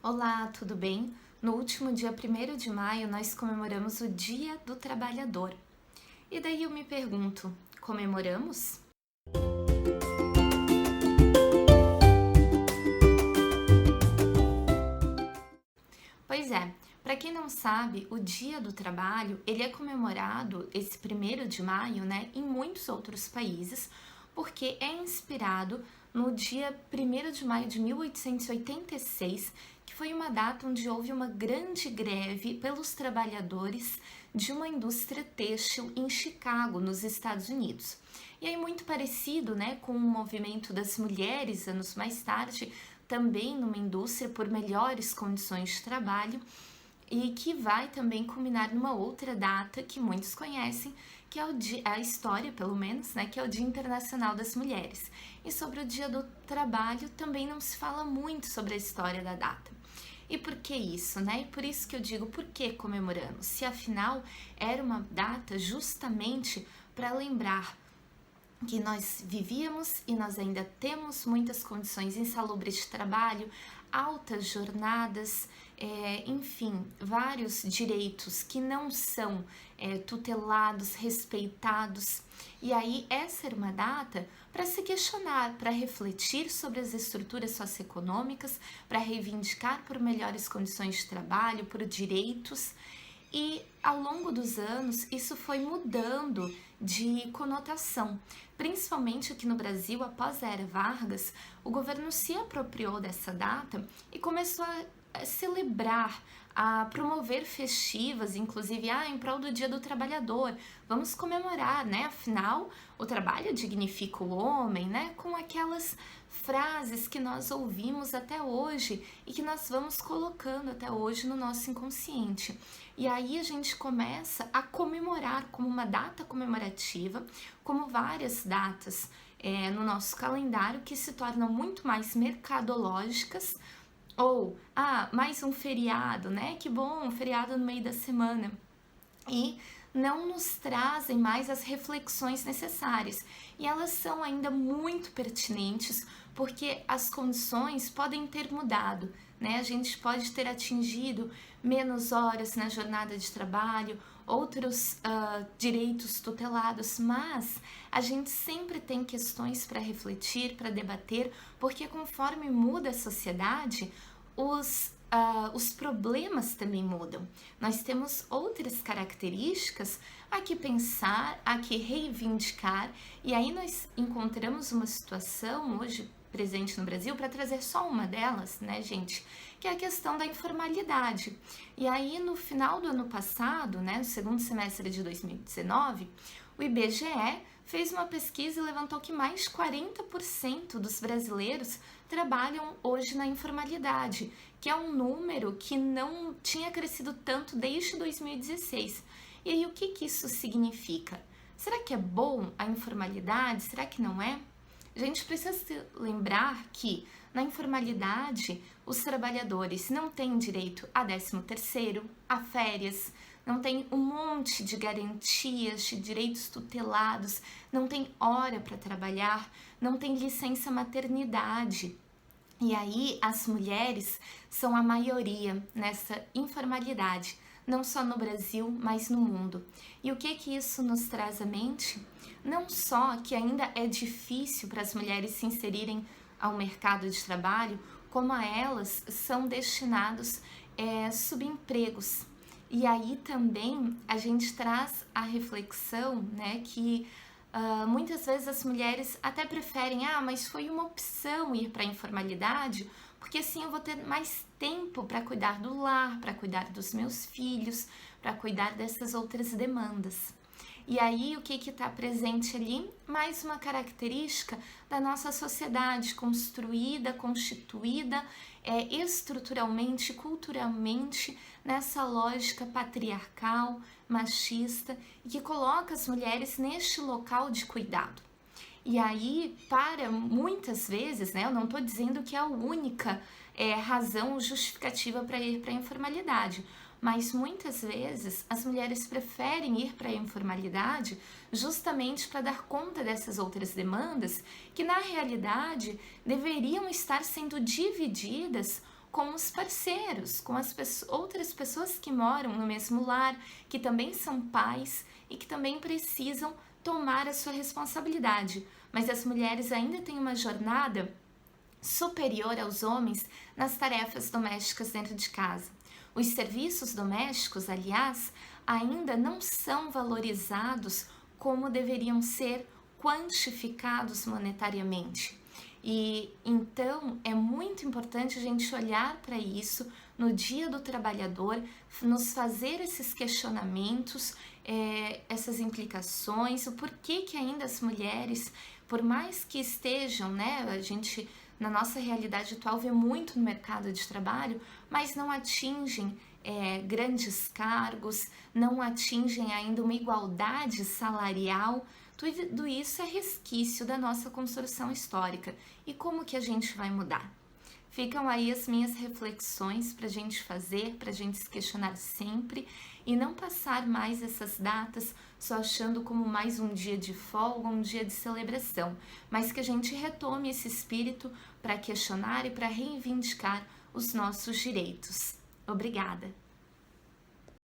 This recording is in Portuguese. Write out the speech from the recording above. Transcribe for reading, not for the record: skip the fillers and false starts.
Olá, tudo bem? No último dia 1º de maio, nós comemoramos o Dia do Trabalhador. E daí eu me pergunto, comemoramos? Pois é, para quem não sabe, o Dia do Trabalho, ele é comemorado esse 1º de maio, né, em muitos outros países, porque é inspirado no dia 1º de maio de 1886, que foi uma data onde houve uma grande greve pelos trabalhadores de uma indústria têxtil em Chicago, nos Estados Unidos. E aí muito parecido, né, com o movimento das mulheres anos mais tarde, também numa indústria por melhores condições de trabalho, e que vai também culminar numa outra data que muitos conhecem, que é a história, pelo menos, né, que é o Dia Internacional das Mulheres. E sobre o Dia do Trabalho também não se fala muito sobre a história da data. E por que isso, né? E por isso que eu digo, por que comemoramos? Se afinal era uma data justamente para lembrar que nós vivíamos e nós ainda temos muitas condições insalubres de trabalho, altas jornadas, enfim, vários direitos que não são tutelados, respeitados. E aí essa era uma data para se questionar, para refletir sobre as estruturas socioeconômicas, para reivindicar por melhores condições de trabalho, por direitos. E ao longo dos anos isso foi mudando de conotação, principalmente aqui no Brasil, após a era Vargas, o governo se apropriou dessa data e começou a celebrar, a promover festivas, inclusive em prol do Dia do Trabalhador. Vamos comemorar, né? Afinal, o trabalho dignifica o homem, né? Com aquelas frases que nós ouvimos até hoje e que nós vamos colocando até hoje no nosso inconsciente. E aí a gente começa a comemorar como uma data comemorativa, como várias datas no nosso calendário que se tornam muito mais mercadológicas, ou, mais um feriado, né? Que bom, um feriado no meio da semana. E não nos trazem mais as reflexões necessárias. E elas são ainda muito pertinentes, porque as condições podem ter mudado, né? A gente pode ter atingido menos horas na jornada de trabalho, outros direitos tutelados, mas a gente sempre tem questões para refletir, para debater, porque conforme muda a sociedade, os problemas também mudam. Nós temos outras características a que pensar, a que reivindicar, e aí nós encontramos uma situação hoje presente no Brasil para trazer só uma delas, né, gente, que é a questão da informalidade. E aí no final do ano passado, né, no segundo semestre de 2019, o IBGE fez uma pesquisa e levantou que mais de 40% dos brasileiros trabalham hoje na informalidade, que é um número que não tinha crescido tanto desde 2016. E aí o que isso significa? Será que é bom a informalidade? Será que não é? A gente precisa se lembrar que na informalidade os trabalhadores não têm direito a 13º, a férias, não tem um monte de garantias, de direitos tutelados, não tem hora para trabalhar, não tem licença maternidade. E aí as mulheres são a maioria nessa informalidade, não só no Brasil, mas no mundo. E o que isso nos traz à mente? Não só que ainda é difícil para as mulheres se inserirem ao mercado de trabalho, como a elas são destinados subempregos. E aí também a gente traz a reflexão, né, que muitas vezes as mulheres até preferem, mas foi uma opção ir para a informalidade, porque assim eu vou ter mais tempo para cuidar do lar, para cuidar dos meus filhos, para cuidar dessas outras demandas. E aí o que está presente ali? Mais uma característica da nossa sociedade construída, constituída estruturalmente, culturalmente, nessa lógica patriarcal, machista, e que coloca as mulheres neste local de cuidado. E aí, para muitas vezes, né, eu não estou dizendo que é a única razão justificativa para ir para a informalidade, mas muitas vezes as mulheres preferem ir para a informalidade justamente para dar conta dessas outras demandas que, na realidade, deveriam estar sendo divididas com os parceiros, com as outras pessoas que moram no mesmo lar, que também são pais e que também precisam tomar a sua responsabilidade. Mas as mulheres ainda têm uma jornada superior aos homens nas tarefas domésticas dentro de casa. Os serviços domésticos, aliás, ainda não são valorizados como deveriam ser, quantificados monetariamente. E então é muito importante a gente olhar para isso no Dia do Trabalhador, nos fazer esses questionamentos, essas implicações, o porquê que ainda as mulheres, por mais que estejam, né, a gente na nossa realidade atual vê muito no mercado de trabalho, mas não atingem grandes cargos, não atingem ainda uma igualdade salarial. Tudo isso é resquício da nossa construção histórica. E como que a gente vai mudar? Ficam aí as minhas reflexões para a gente fazer, para a gente se questionar sempre e não passar mais essas datas só achando como mais um dia de folga, um dia de celebração, mas que a gente retome esse espírito para questionar e para reivindicar os nossos direitos. Obrigada!